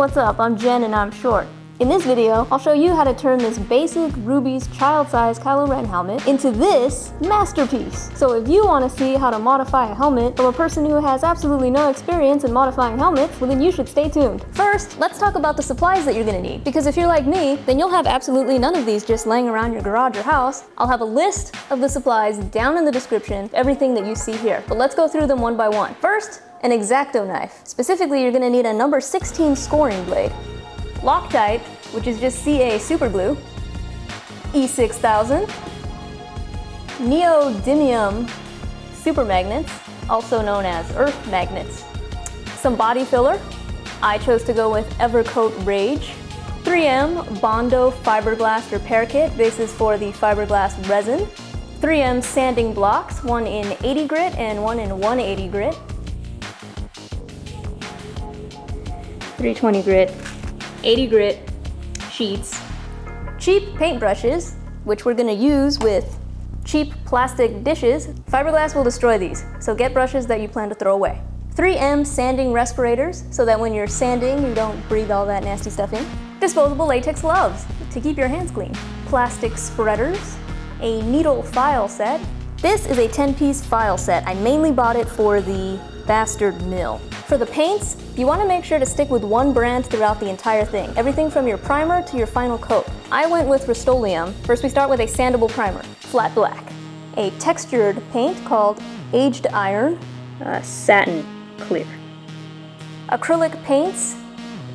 what's up? I'm Jen and I'm short. In this video, I'll show you how to turn this basic Rubie's child-size Kylo Ren helmet into this masterpiece. So if you want to see how to modify a helmet from a person who has absolutely no experience in modifying helmets, well then you should stay tuned. First, let's talk about the supplies that you're gonna need. Because if you're like me, then you'll have absolutely none of these just laying around your garage or house. I'll have a list of the supplies down in the description, everything that you see here. But let's go through them one by one. First, an X-acto knife. Specifically, you're gonna need a number 16 scoring blade. Loctite, which is just CA Superglue, E6000, Neodymium Super Magnets, also known as Earth Magnets, some body filler. I chose to go with Evercoat Rage, 3M Bondo Fiberglass Repair Kit. This is for the Fiberglass Resin, 3M sanding blocks, one in 80 grit and one in 180 grit, 320 grit, 80 grit sheets, cheap paintbrushes, which we're gonna use with cheap plastic dishes. Fiberglass will destroy these, so get brushes that you plan to throw away. 3M sanding respirators, so that when you're sanding, you don't breathe all that nasty stuff in. Disposable latex gloves, to keep your hands clean. Plastic spreaders, a needle file set. This is a 10-piece file set. I mainly bought it for the bastard mill. For the paints, you want to make sure to stick with one brand throughout the entire thing. Everything from your primer to your final coat. I went with Rust-Oleum. First we start with a sandable primer, flat black. A textured paint called Aged Iron, satin clear. Acrylic paints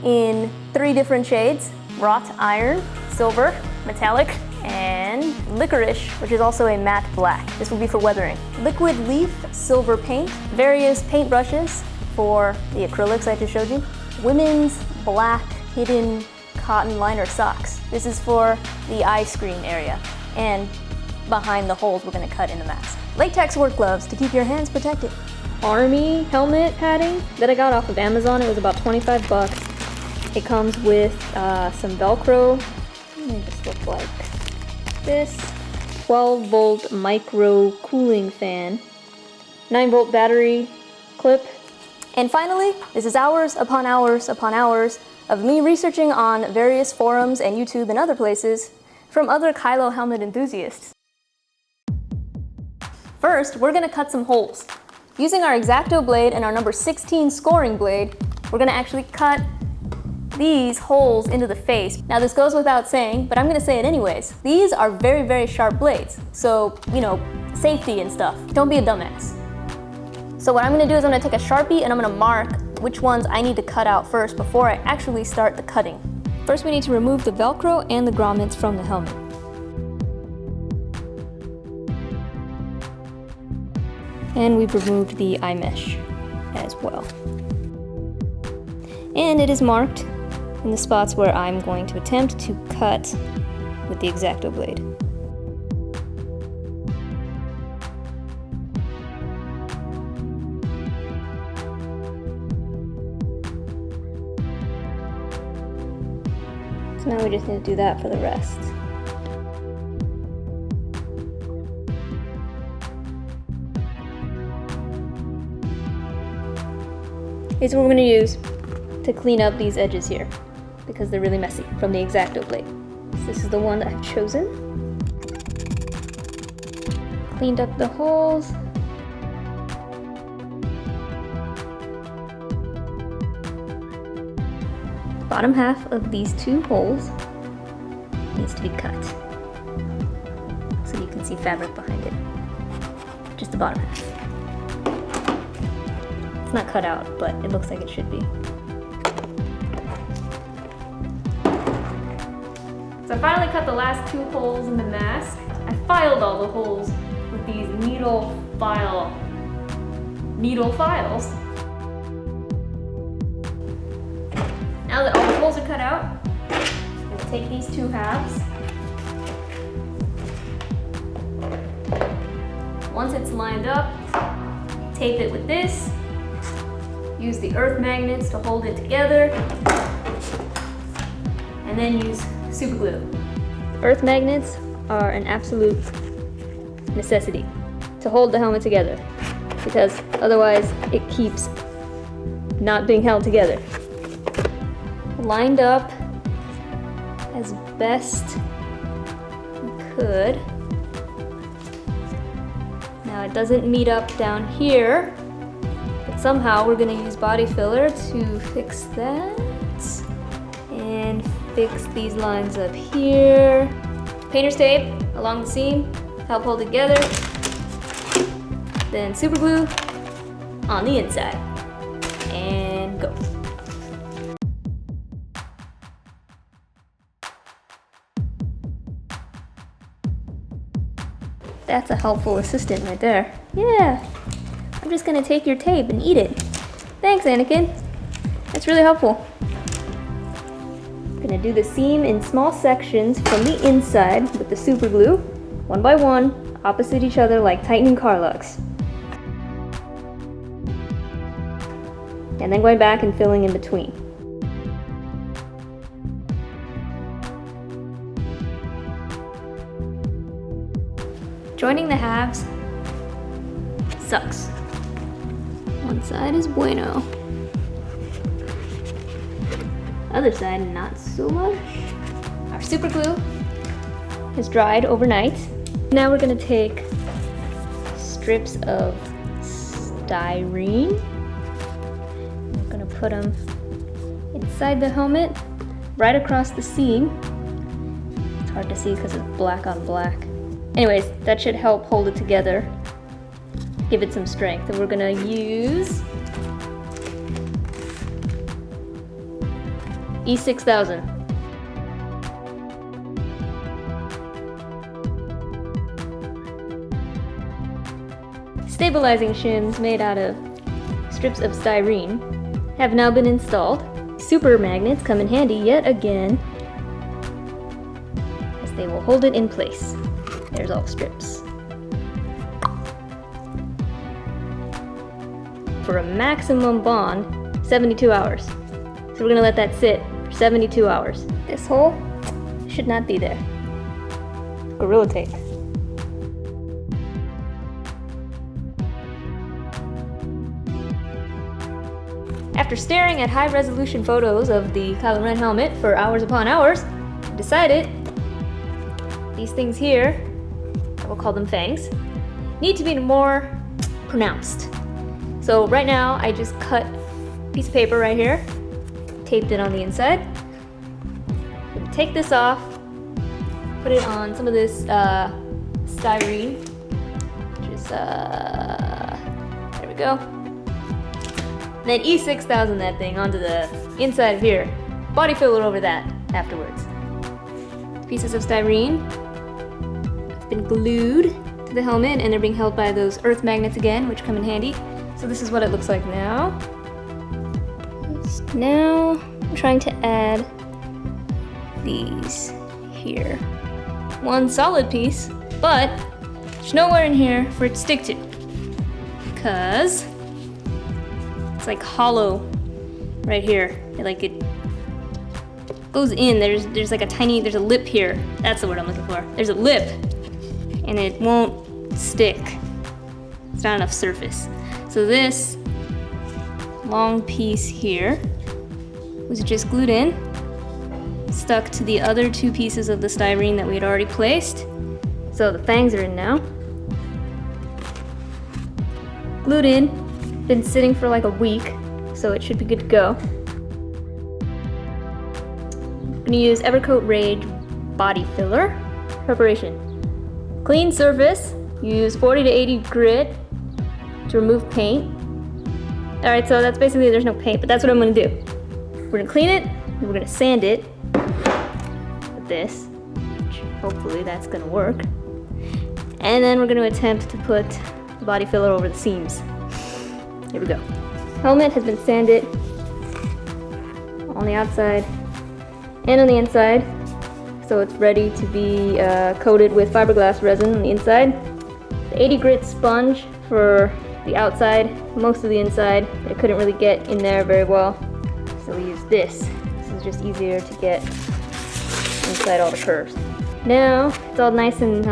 in 3 different shades, wrought iron, silver, metallic, and licorice, which is also a matte black. This will be for weathering. Liquid leaf silver paint, various paint brushes for the acrylics I just showed you. Women's black hidden cotton liner socks. This is for the eye screen area and behind the holes we're gonna cut in the mask. Latex work gloves to keep your hands protected. Army helmet padding that I got off of Amazon. It was about 25 bucks. It comes with some Velcro. It just looks like this. 12-volt micro cooling fan. 9-volt battery clip. And finally, this is hours upon hours upon hours of me researching on various forums and YouTube and other places from other Kylo helmet enthusiasts. First, we're gonna cut some holes. Using our X-acto blade and our number 16 scoring blade, we're gonna actually cut these holes into the face. Now this goes without saying, but I'm gonna say it anyways. These are very, very sharp blades. So, you know, safety and stuff. Don't be a dumbass. So what I'm gonna do is I'm gonna take a Sharpie and I'm gonna mark which ones I need to cut out first before I actually start the cutting. First we need to remove the Velcro and the grommets from the helmet. And we've removed the eye mesh as well. And it is marked in the spots where I'm going to attempt to cut with the X-acto blade. So now we just need to do that for the rest. This is what we're going to use to clean up these edges here, because they're really messy from the X-acto blade. So this is the one that I've chosen. Cleaned up the holes. The bottom half of these 2 holes needs to be cut, so you can see fabric behind it. Just the bottom half. It's not cut out, but it looks like it should be. So I finally cut the last 2 holes in the mask. I filed all the holes with these needle files. Now that all the holes are cut out, I'm going to take these 2 halves. Once it's lined up, tape it with this. Use the earth magnets to hold it together. And then use super glue. Earth magnets are an absolute necessity to hold the helmet together, because otherwise it keeps not being held together. lined up as best we could. Now it doesn't meet up down here, but somehow we're going to use body filler to fix that and fix these lines up here. Painter's tape along the seam to help hold it together. Then super glue on the inside. And go. That's a helpful assistant right there. Yeah, I'm just gonna take your tape and eat it. Thanks, Anakin. That's really helpful. I'm gonna do the seam in small sections from the inside with the super glue, one by one, opposite each other like tightening car locks. And then going back and filling in between. Joining the halves sucks. One side is bueno. Other side, not so much. Our super glue has dried overnight. Now we're gonna take strips of styrene. We're gonna put them inside the helmet, right across the seam. It's hard to see because it's black on black. Anyways, that should help hold it together, give it some strength. And we're gonna use E6000. Stabilizing shims made out of strips of styrene have now been installed. Super magnets come in handy yet again, as they will hold it in place. There's all the strips. For a maximum bond, 72 hours. So we're gonna let that sit for 72 hours. This hole should not be there. Gorilla tape. After staring at high-resolution photos of the Kylo Ren helmet for hours upon hours, I decided these things here, we'll call them Fangs, need to be more pronounced. So right now I just cut a piece of paper right here, taped it on the inside. I'm gonna take this off, put it on some of this styrene, which is, there we go. And then E6000 that thing onto the inside of here. Body filler over that afterwards. Pieces of styrene been glued to the helmet, and they're being held by those earth magnets again, which come in handy. So this is what it looks like now. Now I'm trying to add these here. One solid piece, but there's nowhere in here for it to stick to, because it's like hollow right here. It goes in. There's like there's a lip here. That's the word I'm looking for. There's a lip. And it won't stick. It's not enough surface. So this long piece here was just glued in, stuck to the other two pieces of the styrene that we had already placed. So the fangs are in now. Glued in, been sitting for like a week, so it should be good to go. I'm gonna use Evercoat Rage body filler. Preparation. Clean surface, use 40 to 80 grit to remove paint. Alright, so that's basically, there's no paint, but that's what I'm gonna do. We're gonna clean it, and we're gonna sand it with this, which hopefully that's gonna work. And then we're gonna attempt to put the body filler over the seams. Here we go. Helmet has been sanded on the outside and on the inside. So it's ready to be coated with fiberglass resin on the inside. The 80 grit sponge for the outside, most of the inside. I couldn't really get in there very well, so we used this. This is just easier to get inside all the curves. Now it's all nice and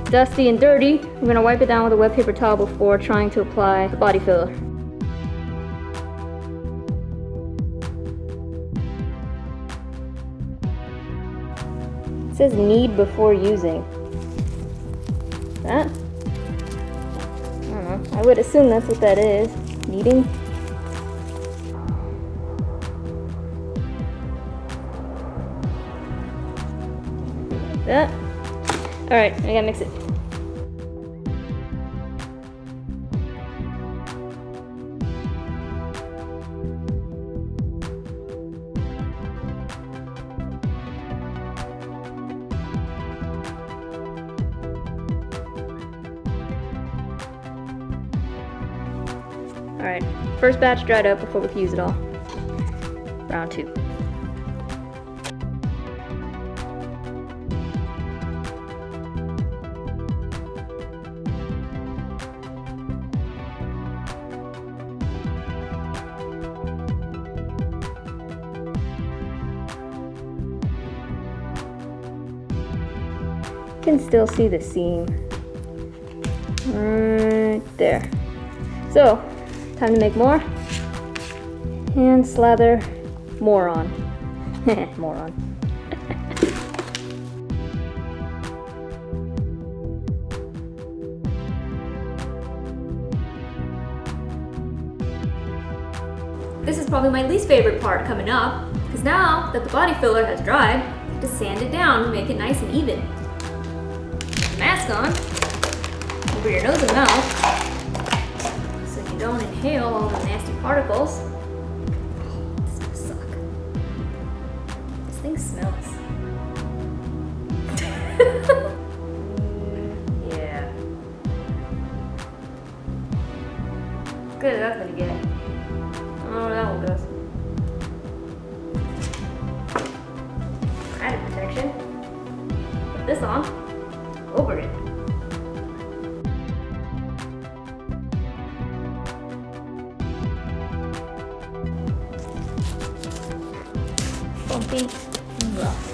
dusty and dirty. We're gonna wipe it down with a wet paper towel before trying to apply the body filler. says knead before using. That? I don't know. I would assume that's what that is. Kneading? That? Alright, I gotta mix it. Alright, first batch dried up before we can use it all. Round 2. You can still see the seam right there. So, time to make more. And slather more on. More on. This is probably my least favorite part coming up, because now that the body filler has dried, you have to sand it down and make it nice and even. Mask on over your nose and mouth so you don't inhale all the nasty particles. This is gonna suck. This thing smells. Yeah. Good as that's gonna get. I don't know where that one goes. Added protection. Put this on. Over it. Bumpy and rough.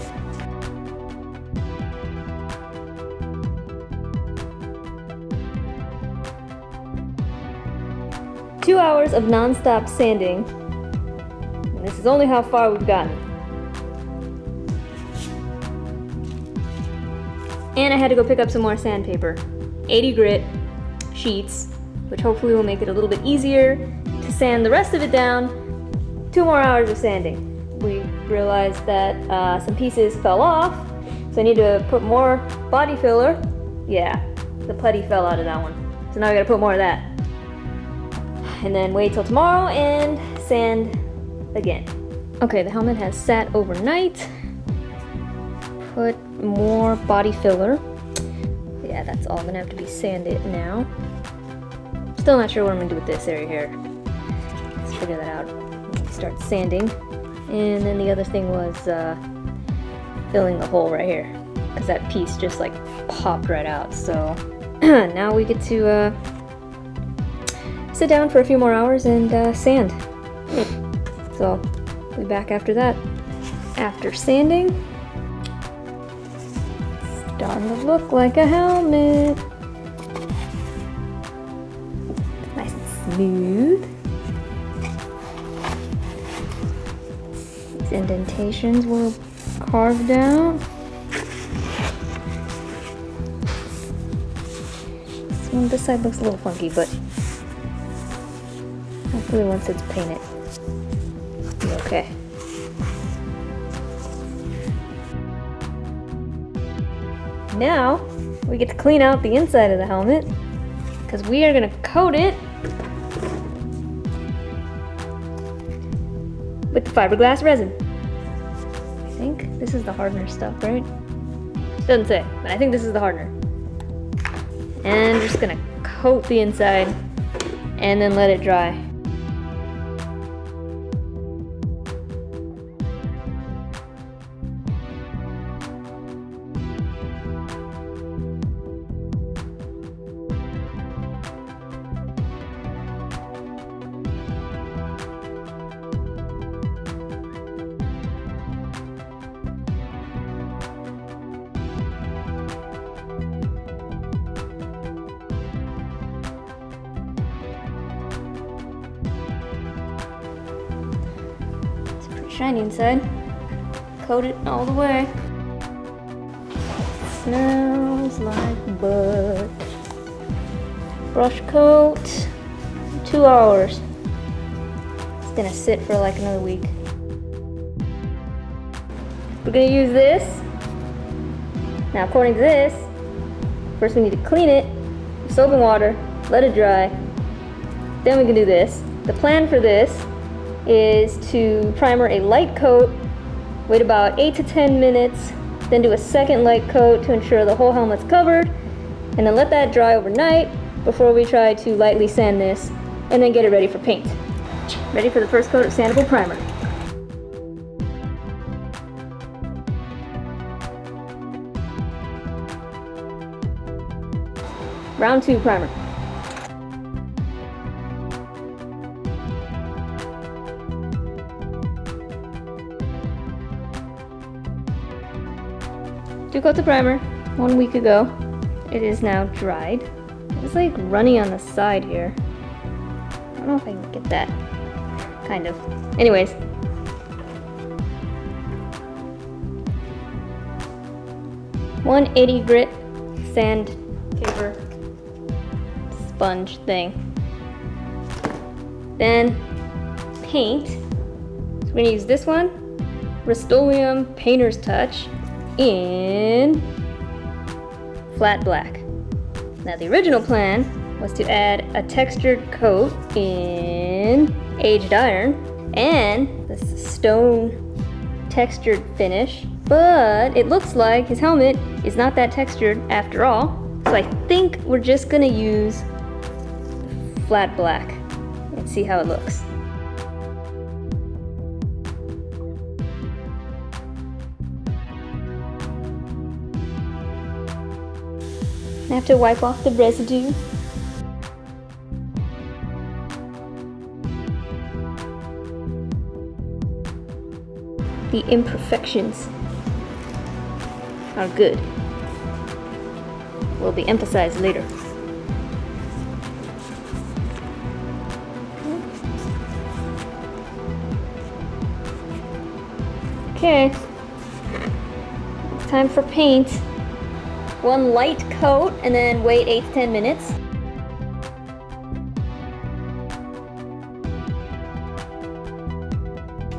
Two hours of non-stop sanding, and this is only how far we've gotten. And I had to go pick up some more sandpaper. 80 grit sheets, which hopefully will make it a little bit easier to sand the rest of it down. 2 more hours of sanding. We realized that some pieces fell off, so I need to put more body filler. Yeah, the putty fell out of that one. So now I gotta put more of that. And then wait till tomorrow and sand again. Okay, the helmet has sat overnight. Put more body filler. Yeah, that's all gonna have to be sanded now. Still not sure what I'm gonna do with this area here. Let's figure that out. Start sanding. And then the other thing was filling the hole right here, because that piece just like popped right out. So now we get to sit down for a few more hours and sand. So we'll be back after that. After sanding, starting to look like a helmet. Nice and smooth. These indentations were carved out. This side looks a little funky, but hopefully once it's painted, it'll be okay. Now, we get to clean out the inside of the helmet, because we are going to coat it with the fiberglass resin. I think this is the hardener stuff, right? Doesn't say, but I think this is the hardener. And we're just going to coat the inside and then let it dry. Shiny inside. Coat it all the way. Smells like butt. Brush coat, 2 hours. It's gonna sit for like another week. We're gonna use this. Now according to this, first we need to clean it, soap and water, let it dry. Then we can do this. The plan for this is to primer a light coat, wait about 8 to 10 minutes, then do a second light coat to ensure the whole helmet's covered, and then let that dry overnight before we try to lightly sand this, and then get it ready for paint. Ready for the first coat of sandable primer. Round 2 primer. Two coats of primer, 1 week ago. It is now dried. It's like runny on the side here. I don't know if I can get that. Kind of. Anyways. .180 grit sandpaper sponge thing. Then paint. So we're gonna use this one, Rust-Oleum Painter's Touch in flat black. Now the original plan was to add a textured coat in aged iron and this stone textured finish, but it looks like his helmet is not that textured after all, so I think we're just gonna use flat black and see how it looks. I have to wipe off the residue. The imperfections are good. Will be emphasized later. Okay, it's time for paint. One light coat and then wait 8 to 10 minutes.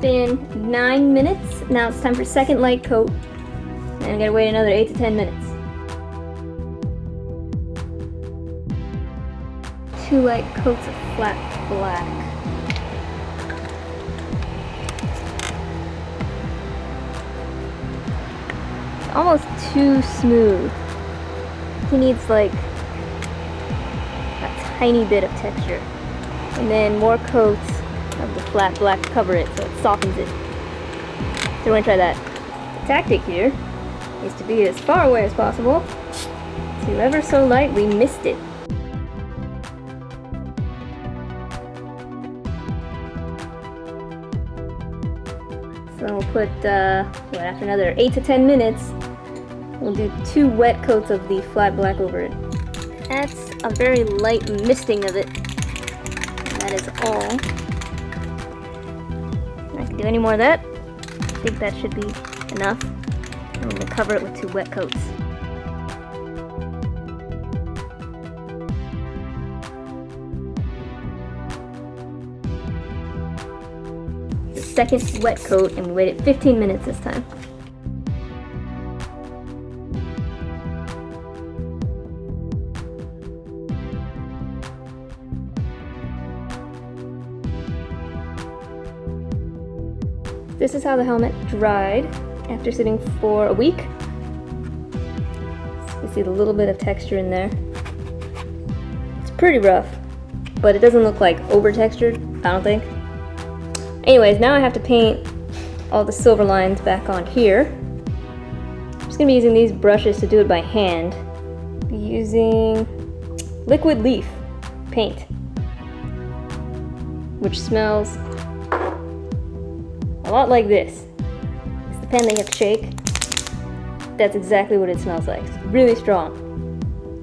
Been 9 minutes. Now it's time for second light coat. And I gotta wait another 8 to 10 minutes. 2 light coats of flat black. It's almost too smooth. He needs like a tiny bit of texture. And then more coats of the flat black to cover it so it softens it. So we're gonna try that. The tactic here is to be as far away as possible. So ever so light, we missed it. So we'll put, after another 8 to 10 minutes, we'll do 2 wet coats of the flat black over it. That's a very light misting of it. And that is all. I can do any more of that. I think that should be enough. I'm going to cover it with 2 wet coats. The second wet coat, and we waited 15 minutes this time. This is how the helmet dried after sitting for a week. So you see the little bit of texture in there. It's pretty rough, but it doesn't look like over textured, I don't think. Anyways, now I have to paint all the silver lines back on here. I'm just gonna be using these brushes to do it by hand. Be using liquid leaf paint, which smells a lot like this. It's the pen that you have to shake. That's exactly what it smells like. It's really strong.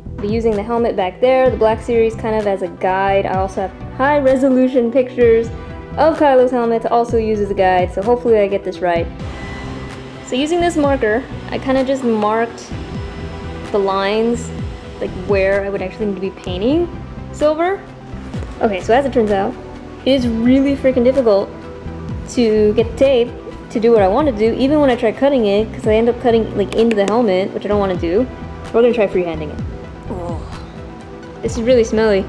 I'll be using the helmet back there, the Black Series, kind of as a guide. I also have high resolution pictures of Kylo's helmet to also use as a guide, so hopefully I get this right. So using this marker, I kind of just marked the lines, like where I would actually need to be painting silver. Okay, so as it turns out, it is really freaking difficult to get the tape to do what I want to do, even when I try cutting it, because I end up cutting like into the helmet, which I don't want to do. We're gonna try freehanding it. Oh, this is really smelly.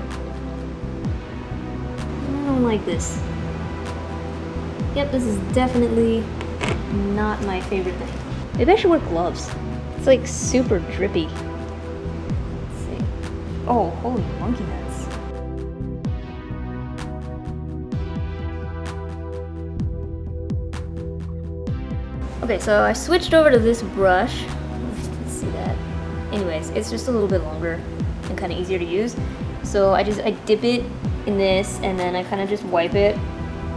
I don't like this. Yep, this is definitely not my favorite thing. Maybe I should wear gloves. It's like super drippy. Let's see. Oh, holy monkey nuts. Okay, so I switched over to this brush. Let's see that. Anyways, it's just a little bit longer and kind of easier to use. So I dip it in this and then I kind of just wipe it,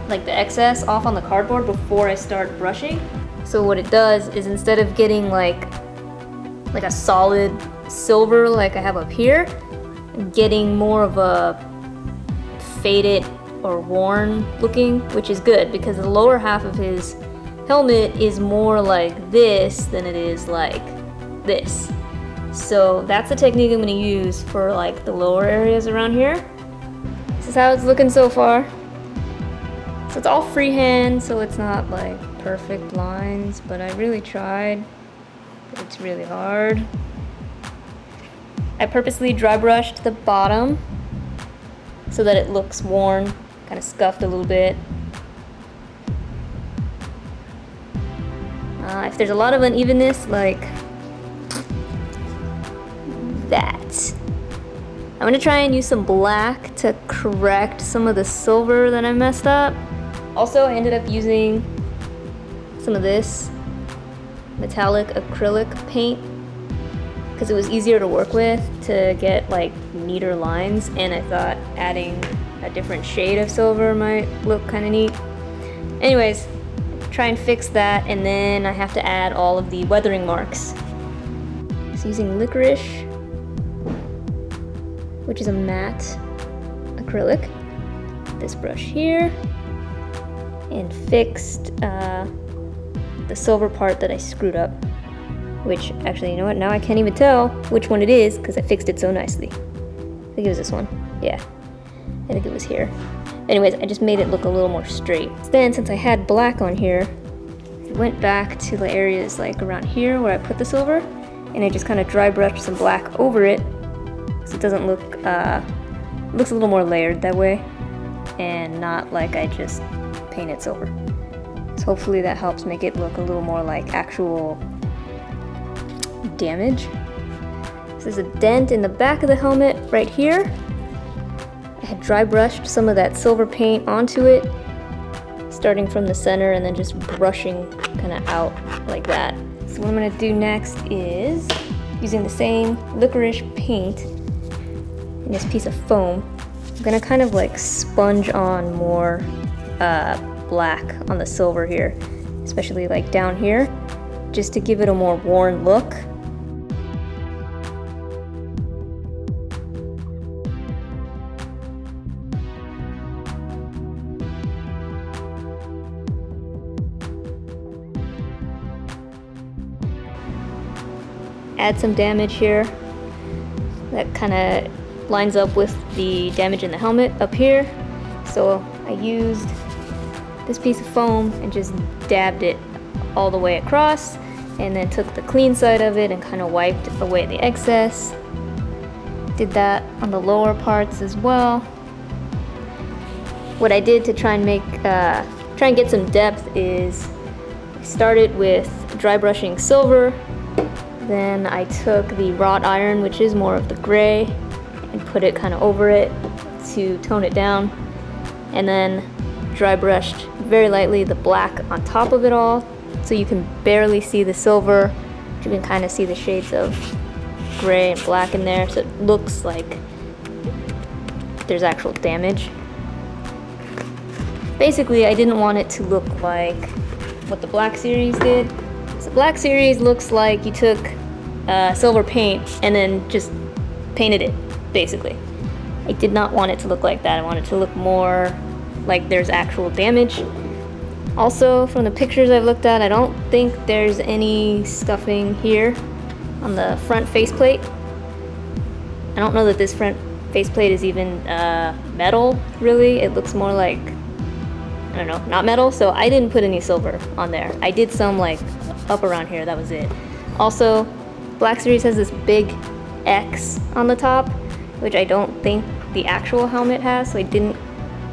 like the excess, off on the cardboard before I start brushing. So what it does is instead of getting like a solid silver like I have up here, I'm getting more of a faded or worn looking, which is good because the lower half of his helmet is more like this than it is like this. So that's the technique I'm going to use for like the lower areas around here. This is how it's looking so far. So it's all freehand, so it's not like perfect lines, but I really tried. But it's really hard. I purposely dry brushed the bottom so that it looks worn, kind of scuffed a little bit. If there's a lot of unevenness, like that, I'm gonna try and use some black to correct some of the silver that I messed up. Also, I ended up using some of this metallic acrylic paint because it was easier to work with to get like neater lines, and I thought adding a different shade of silver might look kind of neat. Anyways, try and fix that, and then I have to add all of the weathering marks. So using licorice, which is a matte acrylic, this brush here, and fixed the silver part that I screwed up, which actually, you know what, now I can't even tell which one it is because I fixed it so nicely. I think it was this one. Yeah, I think it was here. Anyways, I just made it look a little more straight. Then, since I had black on here, I went back to the areas like around here where I put the silver, and I just kind of dry brushed some black over it so it doesn't look, looks a little more layered that way, and not like I just painted silver. So hopefully that helps make it look a little more like actual damage. So there's a dent in the back of the helmet right here. I had dry brushed some of that silver paint onto it, starting from the center and then just brushing kind of out like that. So what I'm going to do next is, using the same licorice paint and this piece of foam, I'm going to kind of like sponge on more black on the silver here, especially like down here, just to give it a more worn look. Add some damage here. That kind of lines up with the damage in the helmet up here. So I used this piece of foam and just dabbed it all the way across, and then took the clean side of it and kind of wiped away the excess. Did that on the lower parts as well. What I did to try and get some depth is I started with dry brushing silver. Then I took the wrought iron, which is more of the gray, and put it kind of over it to tone it down. And then dry brushed very lightly the black on top of it all, so you can barely see the silver. You can kind of see the shades of gray and black in there, so it looks like there's actual damage. Basically, I didn't want it to look like what the Black Series did. So Black Series looks like you took silver paint and then just painted it, basically. I did not want it to look like that. I wanted it to look more like there's actual damage. Also, from the pictures I've looked at, I don't think there's any scuffing here. on the front faceplate. I don't know that this front faceplate is even metal, really. It looks more like, I don't know, not metal, so I didn't put any silver on there. I did some like up around here, that was it. Also, Black Series has this big X on the top, which I don't think the actual helmet has, so I didn't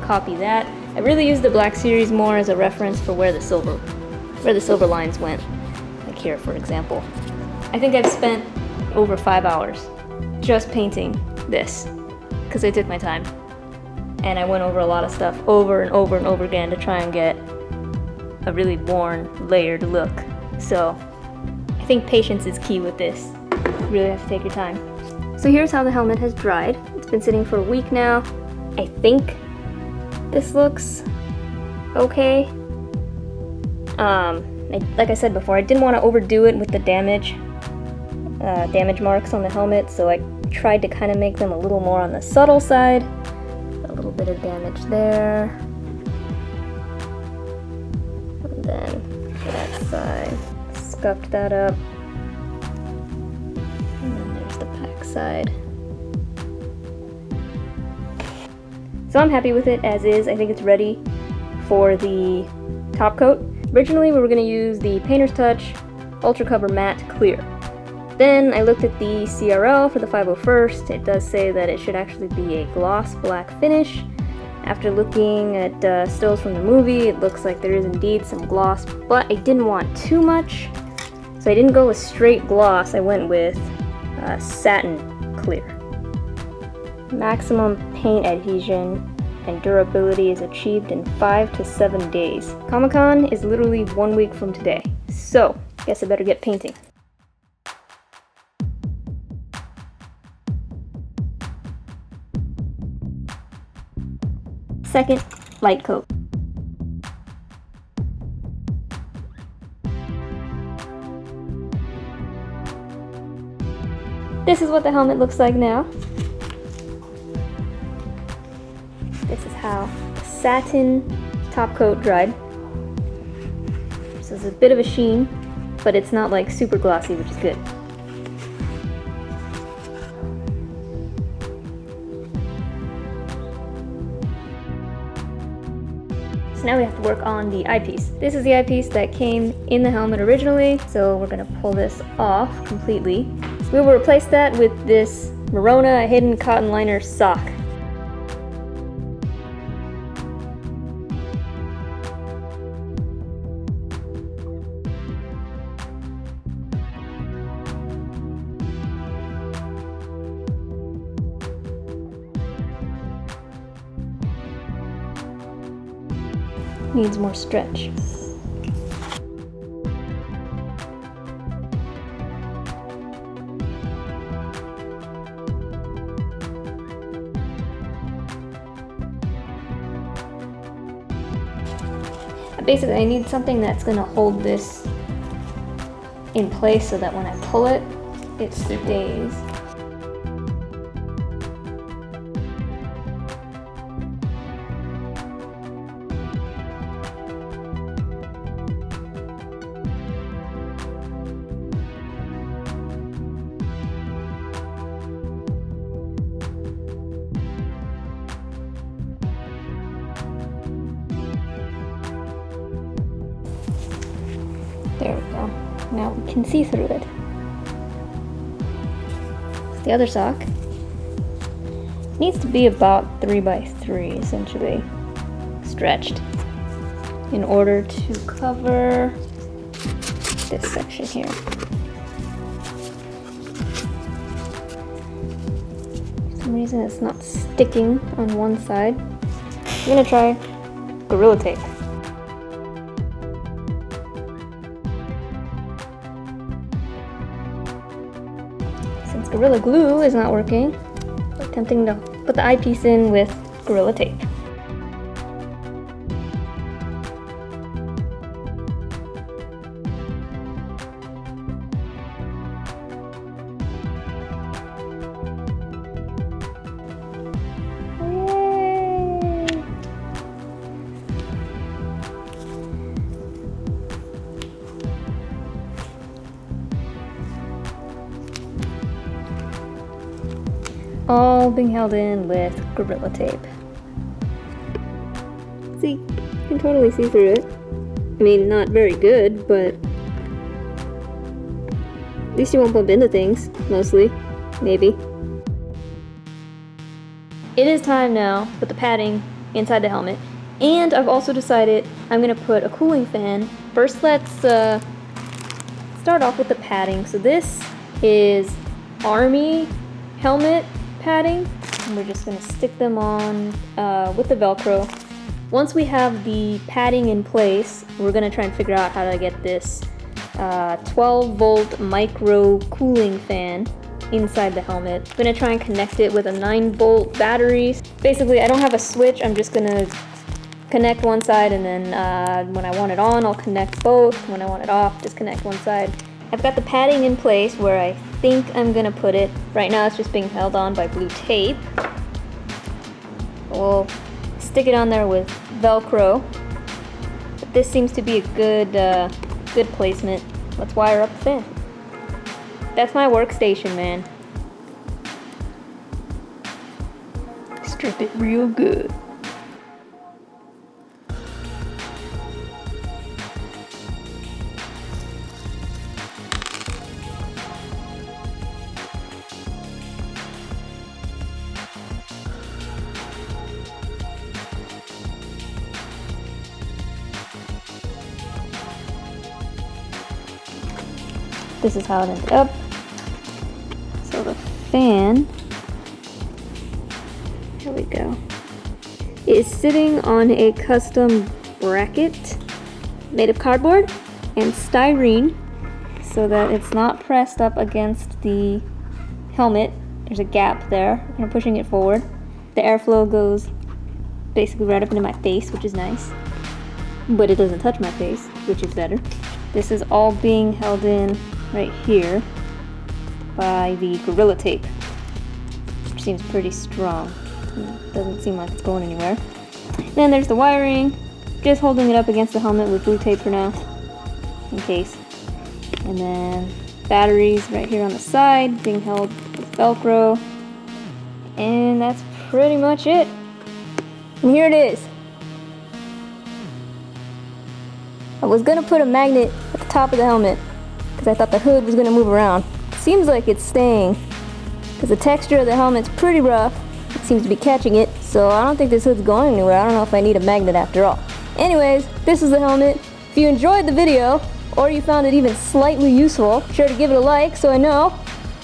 copy that. I really used the Black Series more as a reference for where the silver lines went, like here, for example. I think I've spent over 5 hours just painting this, because I took my time. And I went over a lot of stuff over and over and over again to try and get a really worn, layered look. So I think patience is key with this. You really have to take your time. So here's how the helmet has dried. It's been sitting for a week now. I think this looks okay. Like I said before, I didn't want to overdo it with the damage marks on the helmet, so I tried to kind of make them a little more on the subtle side. A little bit of damage there. And then that side, scuffed that up. And then there's the back side. So I'm happy with it as is. I think it's ready for the top coat. Originally we were going to use the Painter's Touch Ultra Cover Matte Clear. Then I looked at the CRL for the 501st. It does say that it should actually be a gloss black finish. After looking at stills from the movie, it looks like there is indeed some gloss, but I didn't want too much. So I didn't go with straight gloss, I went with satin clear. Maximum paint adhesion and durability is achieved in 5 to 7 days. Comic-Con is literally 1 week from today, so guess I better get painting. Second, light coat. This is what the helmet looks like now. This is how the satin top coat dried. So there's a bit of a sheen, but it's not like super glossy, which is good. So now we have to work on the eyepiece. This is the eyepiece that came in the helmet originally, so we're gonna pull this off completely. We will replace that with this Merona hidden cotton liner sock. Needs more stretch. Basically, I need something that's going to hold this in place so that when I pull it, it stays. There we go. Now we can see through it. The other sock needs to be about 3 by 3, essentially, stretched in order to cover this section here. For some reason it's not sticking on one side. I'm gonna try Gorilla Tape. Since Gorilla Glue is not working, I'm attempting to put the eyepiece in with Gorilla Tape. all being held in with Gorilla Tape. See, you can totally see through it. I mean, not very good, but at least you won't bump into things, mostly. Maybe. It is time now to put the padding inside the helmet. And I've also decided I'm going to put a cooling fan. First, let's start off with the padding. So this is Army helmet padding. And we're just going to stick them on with the Velcro. Once we have the padding in place, we're going to try and figure out how to get this 12-volt micro cooling fan inside the helmet. I'm going to try and connect it with a 9-volt battery. Basically, I don't have a switch. I'm just going to connect one side, and then when I want it on, I'll connect both. When I want it off, disconnect one side. I've got the padding in place where I think I'm going to put it. Right now it's just being held on by blue tape. We'll stick it on there with Velcro. But this seems to be a good placement. Let's wire up the fan. That's my workstation, man. Strip it real good. This is how it ended up. So the fan, here we go, is sitting on a custom bracket made of cardboard and styrene so that it's not pressed up against the helmet. There's a gap there. I'm pushing it forward. The airflow goes basically right up into my face, which is nice. But it doesn't touch my face, which is better. This is all being held in right here by the Gorilla Tape, which seems pretty strong. It doesn't seem like it's going anywhere. Then there's the wiring, just holding it up against the helmet with blue tape for now, in case. And then batteries right here on the side, being held with Velcro. And that's pretty much it. And here it is. I was gonna put a magnet at the top of the helmet because I thought the hood was gonna move around. Seems like it's staying because the texture of the helmet's pretty rough. It seems to be catching it, so I don't think this hood's going anywhere. I don't know if I need a magnet after all. Anyways, this is the helmet. If you enjoyed the video, or you found it even slightly useful, be sure to give it a like so I know.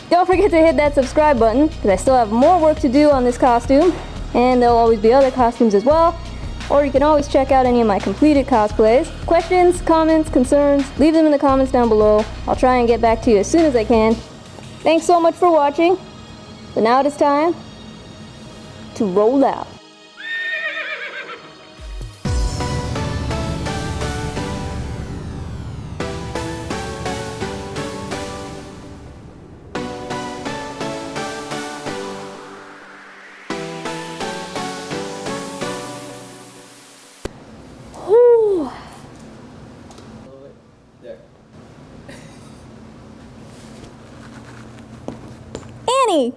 Don't forget to hit that subscribe button because I still have more work to do on this costume, and there'll always be other costumes as well. Or you can always check out any of my completed cosplays. Questions, comments, concerns, leave them in the comments down below. I'll try and get back to you as soon as I can. Thanks so much for watching. But now it is time to roll out. Annie!